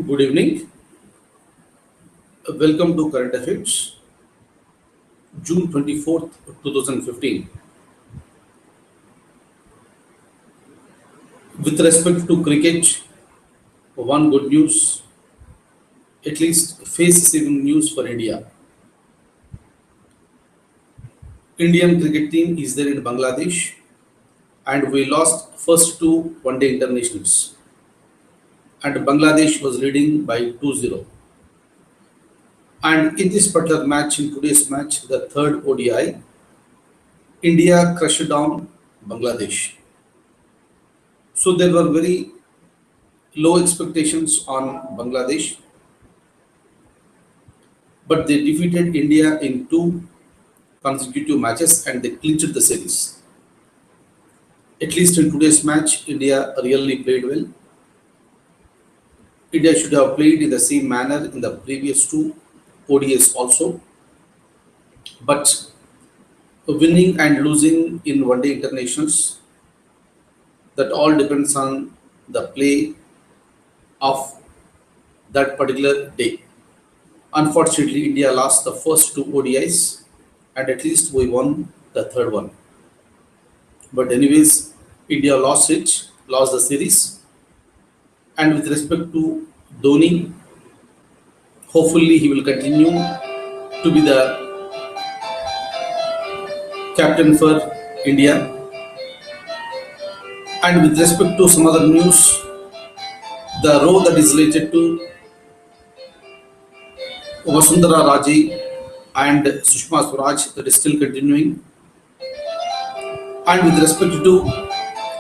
Good evening. Welcome to Current Affairs, June 24th, 2015. With respect to cricket, one good news, at least face-saving news for India. Indian cricket team is there in Bangladesh and we lost first two one-day internationals. And Bangladesh was leading by 2-0. And in this particular match, in today's match, the third ODI, India crushed down Bangladesh. So there were very low expectations on Bangladesh, but they defeated India in two consecutive matches and they clinched the series. At least in today's match, India really played well. India should have played in the same manner in the previous two ODIs also, but winning and losing in one-day internationals, that all depends on the play of that particular day. Unfortunately, India lost the first two ODIs and at least we won the third one. But anyways, India lost the series. And with respect to Dhoni, hopefully he will continue to be the captain for India. And with respect to some other news, the row that is related to Vasundhara Raje and Sushma Swaraj that is still continuing. And with respect to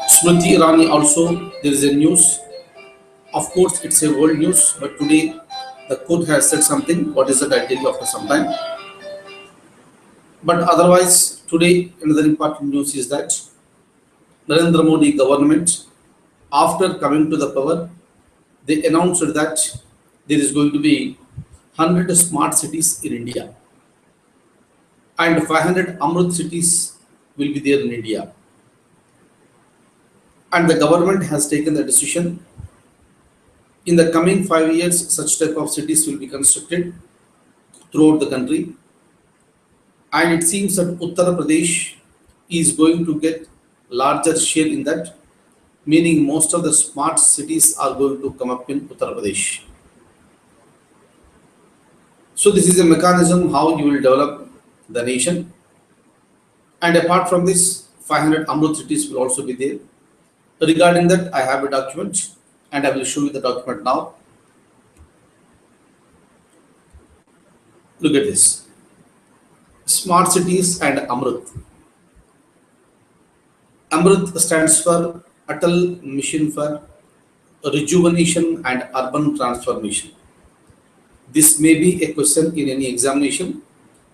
Smriti Irani also, there is a news. Of course, it's a world news, but today the court has said something. What is it? I'll tell you after some time. But otherwise, today another important news is that Narendra Modi government, after coming to the power, they announced that there is going to be 100 smart cities in India and 500 Amrut cities will be there in India. And the government has taken the decision in the coming 5 years, such type of cities will be constructed throughout the country. And it seems that Uttar Pradesh is going to get larger share in that, meaning most of the smart cities are going to come up in Uttar Pradesh. So this is a mechanism how you will develop the nation. And apart from this, 500 Amrut cities will also be there. Regarding that, I have a document and I will show you the document now. Look at this. Smart cities and Amrut. Amrut stands for Atal Mission for Rejuvenation and Urban Transformation. This may be a question in any examination.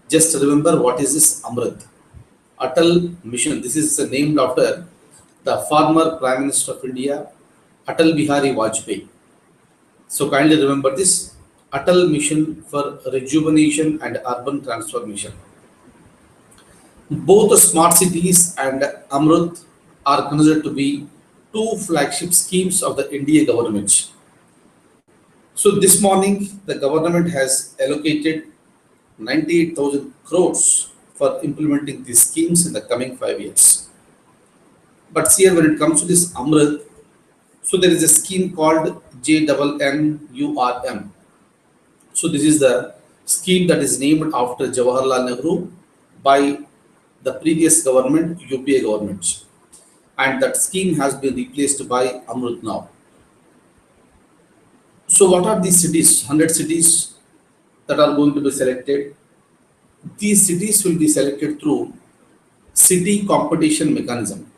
Just remember what is this Amrut. Atal Mission. This is named after the former Prime Minister of India, Atal Bihari Vajpayee. So kindly remember this Atal Mission for Rejuvenation and Urban Transformation. Both smart cities and Amrut are considered to be two flagship schemes of the NDA government. So this morning, the government has allocated 98,000 crores for implementing these schemes in the coming 5 years. But here, when it comes to this Amrut, so there is a scheme called JNNURM. So this is the scheme that is named after Jawaharlal Nehru by the previous government, UPA government. And that scheme has been replaced by Amrut now. So what are these cities? 100 cities that are going to be selected. These cities will be selected through city competition mechanism.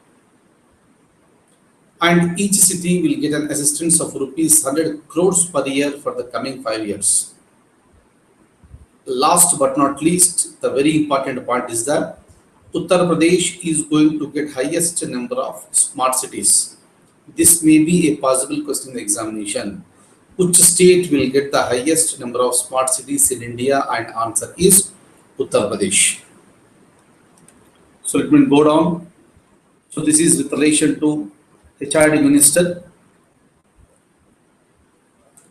And each city will get an assistance of rupees 100 crores per year for the coming 5 years. Last but not least, the very important point is that Uttar Pradesh is going to get highest number of smart cities. This may be a possible question in the examination. Which state will get the highest number of smart cities in India? And answer is Uttar Pradesh. So let me go down. So this is with relation to HRD Minister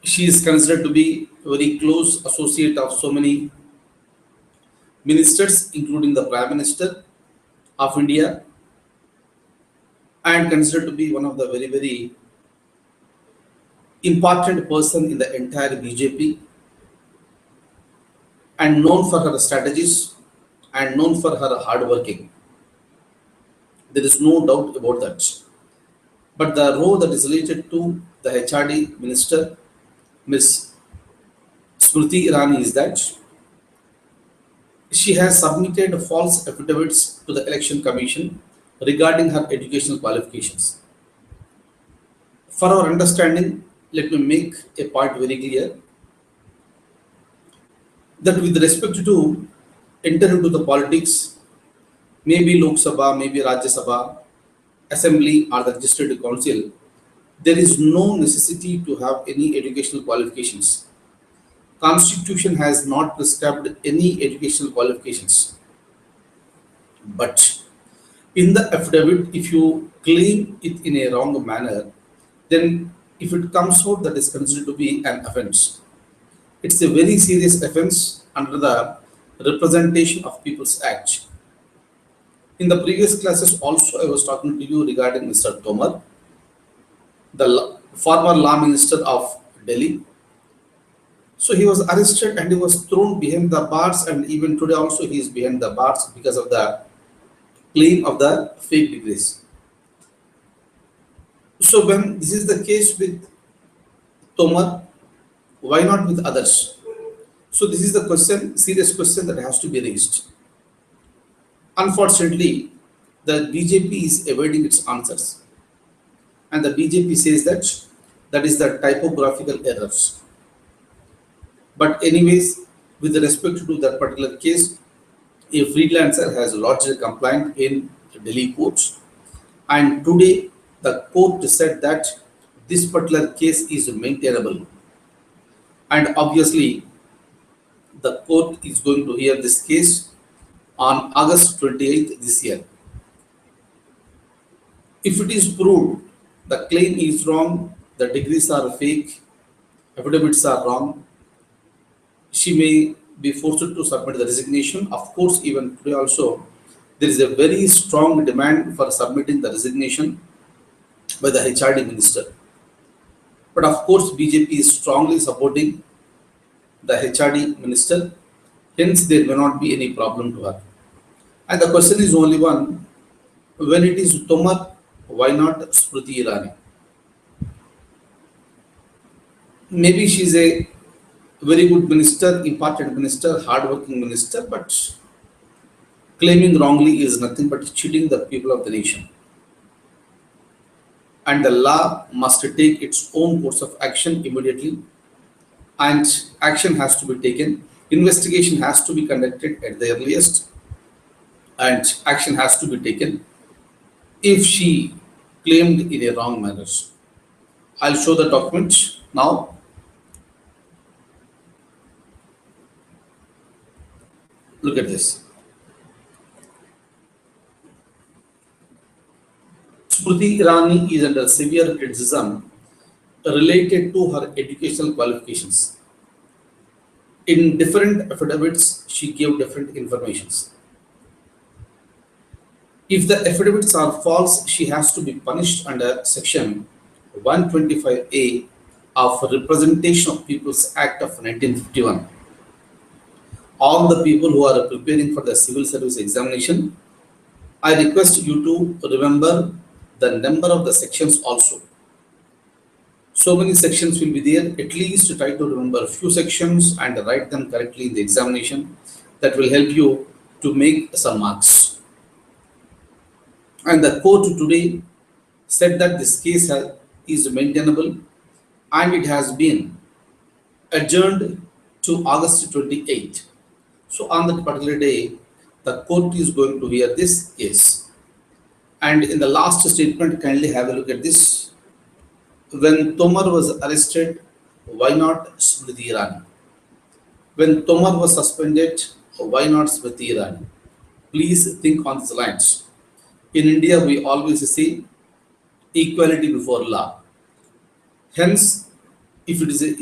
She is considered to be a very close associate of so many ministers, including the Prime Minister of India, and considered to be one of the very, very important person in the entire BJP, and known for her strategies and known for her hard working. There is no doubt about that. But the role that is related to the HRD minister, Ms. Smriti Irani, is that she has submitted false affidavits to the Election Commission regarding her educational qualifications. For our understanding, let me make a point very clear that with respect to enter into the politics, maybe Lok Sabha, maybe Rajya Sabha, Assembly, or the Legislative Council, there is no necessity to have any educational qualifications. Constitution has not prescribed any educational qualifications. But in the affidavit, if you claim it in a wrong manner, then if it comes out, that is considered to be an offense. It's a very serious offense under the Representation of People's Act. In the previous classes also, I was talking to you regarding Mr. Tomar, the former law minister of Delhi. So he was arrested and he was thrown behind the bars, and even today also he is behind the bars because of the claim of the fake degrees. So when this is the case with Tomar, why not with others? So this is the question, serious question that has to be raised. Unfortunately, the BJP is evading its answers, and the BJP says that that is the typographical errors. But anyways, with respect to that particular case, a freelancer has lodged a complaint in Delhi courts, and today the court said that this particular case is maintainable, and obviously the court is going to hear this case on August 28th this year. If it is proved the claim is wrong, the degrees are fake, affidavits are wrong, she may be forced to submit the resignation. Of course, even today also, there is a very strong demand for submitting the resignation by the HRD minister. But of course, BJP is strongly supporting the HRD minister, hence there may not be any problem to her. And the question is only one, when it is Tomar, why not Smriti Irani? Maybe she is a very good minister, important minister, hard-working minister, but claiming wrongly is nothing but cheating the people of the nation. And the law must take its own course of action immediately, and action has to be taken. Investigation has to be conducted at the earliest, and action has to be taken if she claimed in a wrong manner. I'll show the document now. Look at this. Smriti Irani is under severe criticism related to her educational qualifications. In different affidavits, she gave different informations. If the affidavits are false, she has to be punished under Section 125A of Representation of People's Act of 1951. All the people who are preparing for the civil service examination, I request you to remember the number of the sections also. So many sections will be there, at least try to remember a few sections and write them correctly in the examination. That will help you to make some marks. And the court today said that this case is maintainable, and it has been adjourned to August 28th. So on that particular day, the court is going to hear this case. And in the last statement, kindly have a look at this. When Tomar was arrested, why not Smriti Irani? When Tomar was suspended, why not Smriti Irani? Please think on these lines. In India, we always say equality before law. Hence, If it is a,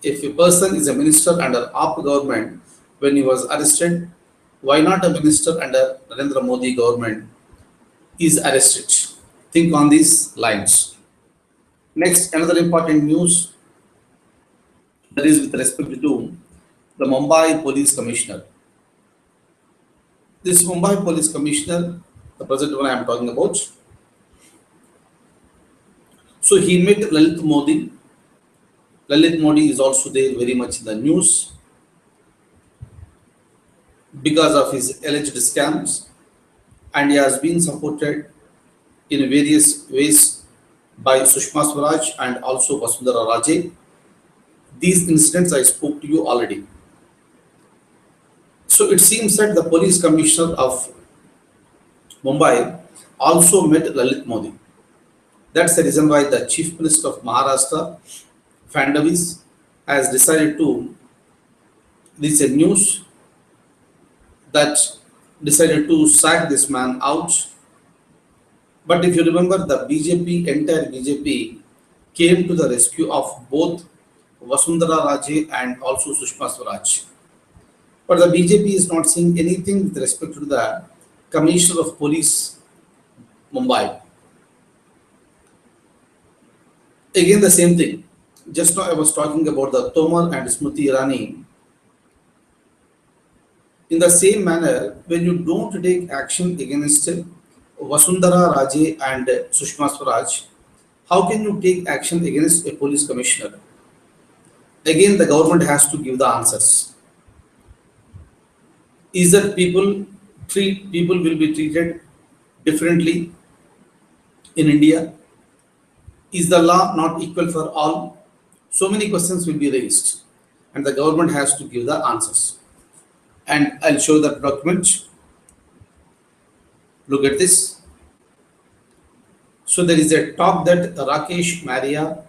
if a person is a minister under AAP government when he was arrested, why not a minister under Narendra Modi government is arrested? Think on these lines. Next, another important news, that is with respect to the Mumbai Police Commissioner. This Mumbai Police Commissioner, the present one I am talking about, so he met Lalit Modi. Lalit Modi is also there very much in the news because of his alleged scams, and he has been supported in various ways by Sushma Swaraj and also Vasundhara Raje. These incidents I spoke to you already. So it seems that the police commissioner of Mumbai also met Lalit Modi. That's the reason why the chief minister of Maharashtra, Fadnavis, has decided to, this is a news, that decided to sack this man out. But if you remember, the BJP, entire BJP came to the rescue of both Vasundhara Raje and also Sushma Swaraj. But the BJP is not saying anything with respect to the Commissioner of Police, Mumbai. Again, the same thing. Just now I was talking about the Tomar and Smriti Irani. In the same manner, when you don't take action against Vasundhara Raje and Sushma Swaraj, how can you take action against a police commissioner? Again, the government has to give the answers. Is that people will be treated differently in India? Is the law not equal for all? So many questions will be raised, and the government has to give the answers. And I'll show the document. Look at this. So there is a talk that Rakesh Maria,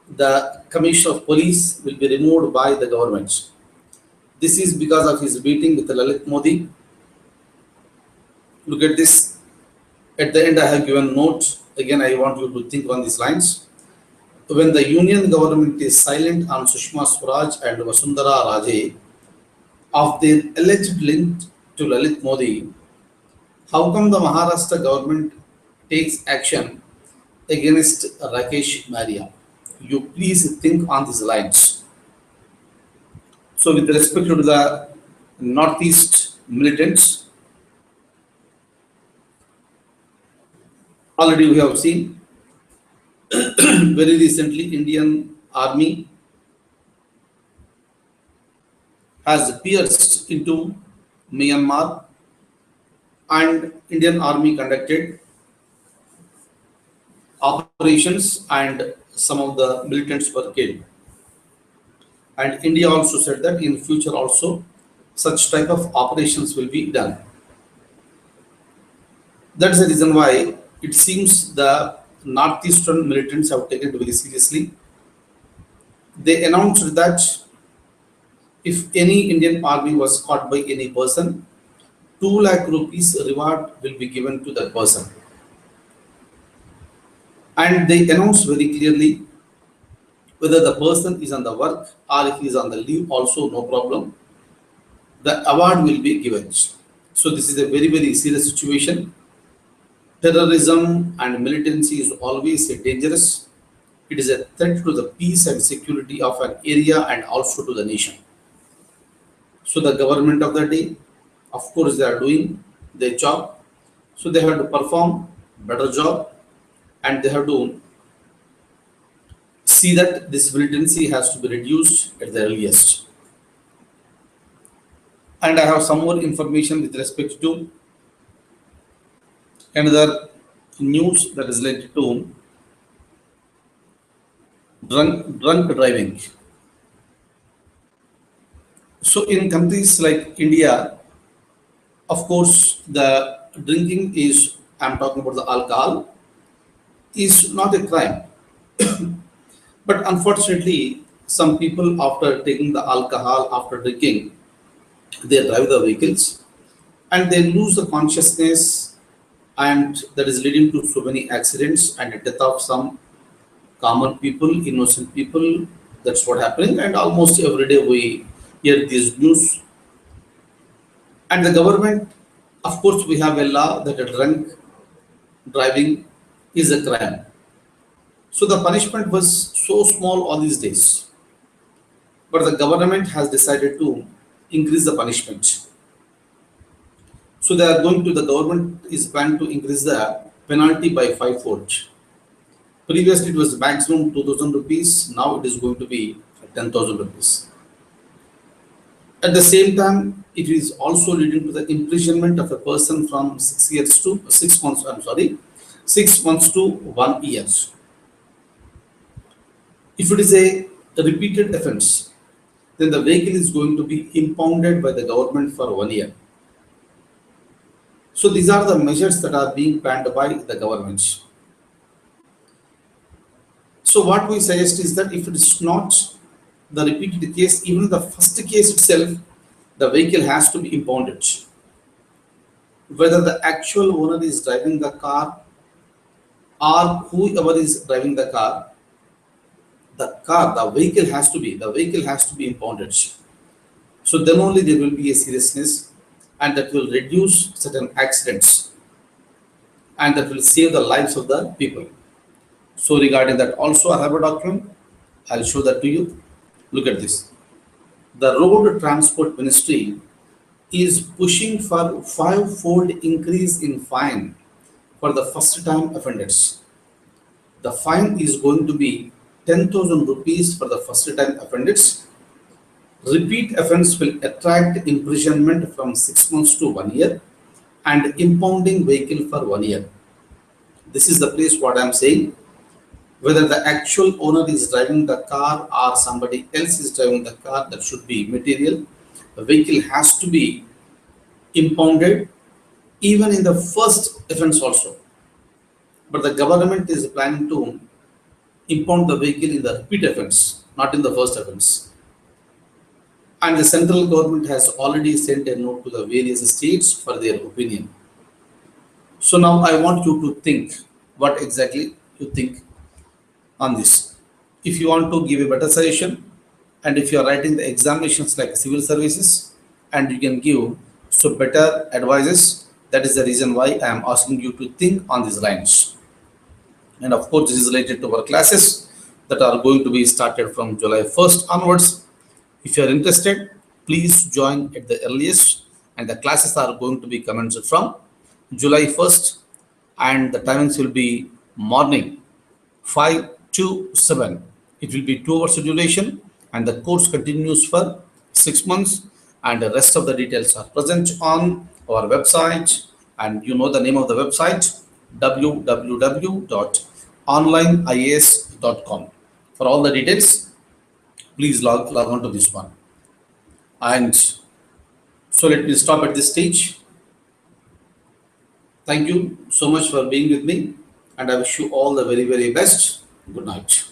the Commissioner of Police, will be removed by the government. This is because of his meeting with Lalit Modi. Look at this. At the end, I have given note. Again, I want you to think on these lines. When the union government is silent on Sushma Swaraj and Vasundhara Raje of their alleged link to Lalit Modi, how come the Maharashtra government takes action against Rakesh Maria? You please think on these lines. So with respect to the Northeast militants, already we have seen very recently Indian Army has pierced into Myanmar, and Indian Army conducted operations and some of the militants were killed. And India also said that in future also such type of operations will be done. That's the reason why it seems the northeastern militants have taken it very seriously. They announced that if any Indian army was caught by any person, 2 lakh rupees reward will be given to that person. And they announced very clearly whether the person is on the work or if he is on the leave, also no problem. The award will be given. So this is a very, very serious situation. Terrorism and militancy is always dangerous. It is a threat to the peace and security of an area and also to the nation. So the government of the day, of course, they are doing their job. So they have to perform better job, and they have to see that this militancy has to be reduced at the earliest. And I have some more information with respect to another news that is related to drunk driving. So in countries like India, of course, the drinking is, I'm talking about the alcohol, is not a crime. But unfortunately, some people after taking the alcohol, after drinking, they drive the vehicles and they lose the consciousness, and that is leading to so many accidents and the death of some common people, innocent people. That's what happening, and almost every day we hear these news. And the government, of course, we have a law that a drunk driving is a crime. So the punishment was so small all these days, but the government has decided to increase the punishment. So they are going to the government is planning to increase the penalty by fivefold. Previously, it was maximum 2,000 rupees. Now it is going to be 10,000 rupees. At the same time, it is also leading to the imprisonment of a person from 6 years to 6 months. I'm sorry, 6 months to 1 year. If it is a repeated offence, then the vehicle is going to be impounded by the government for 1 year. So these are the measures that are being planned by the government. So what we suggest is that if it is not the repeated case, even the first case itself, the vehicle has to be impounded. Whether the actual owner is driving the car or whoever is driving the vehicle has to be impounded. So then only there will be a seriousness, and that will reduce certain accidents, and that will save the lives of the people. So regarding that also I have a document. I'll show that to you. Look at this. The Road Transport Ministry is pushing for five-fold increase in fine for the first time offenders. The fine is going to be 10,000 rupees for the first time offenders. Repeat offense will attract imprisonment from 6 months to 1 year and impounding vehicle for 1 year. This is the place what I am saying. Whether the actual owner is driving the car or somebody else is driving the car, that should be material. The vehicle has to be impounded even in the first offense also. But the government is planning to impound the vehicle in the repeat offense, not in the first offense. And the central government has already sent a note to the various states for their opinion. So now I want you to think what exactly you think on this. If you want to give a better suggestion, and if you are writing the examinations like civil services, and you can give so better advices, that is the reason why I am asking you to think on these lines. And of course, this is related to our classes that are going to be started from July 1st onwards. If you are interested, please join at the earliest, and the classes are going to be commenced from July 1st, and the timings will be morning 5 to 7. It will be 2 hours duration, and the course continues for 6 months, and the rest of the details are present on our website, and you know the name of the website, www.onlineias.com. For all the details, please log on to this one. And so let me stop at this stage. Thank you so much for being with me, and I wish you all the very, very best. Good night.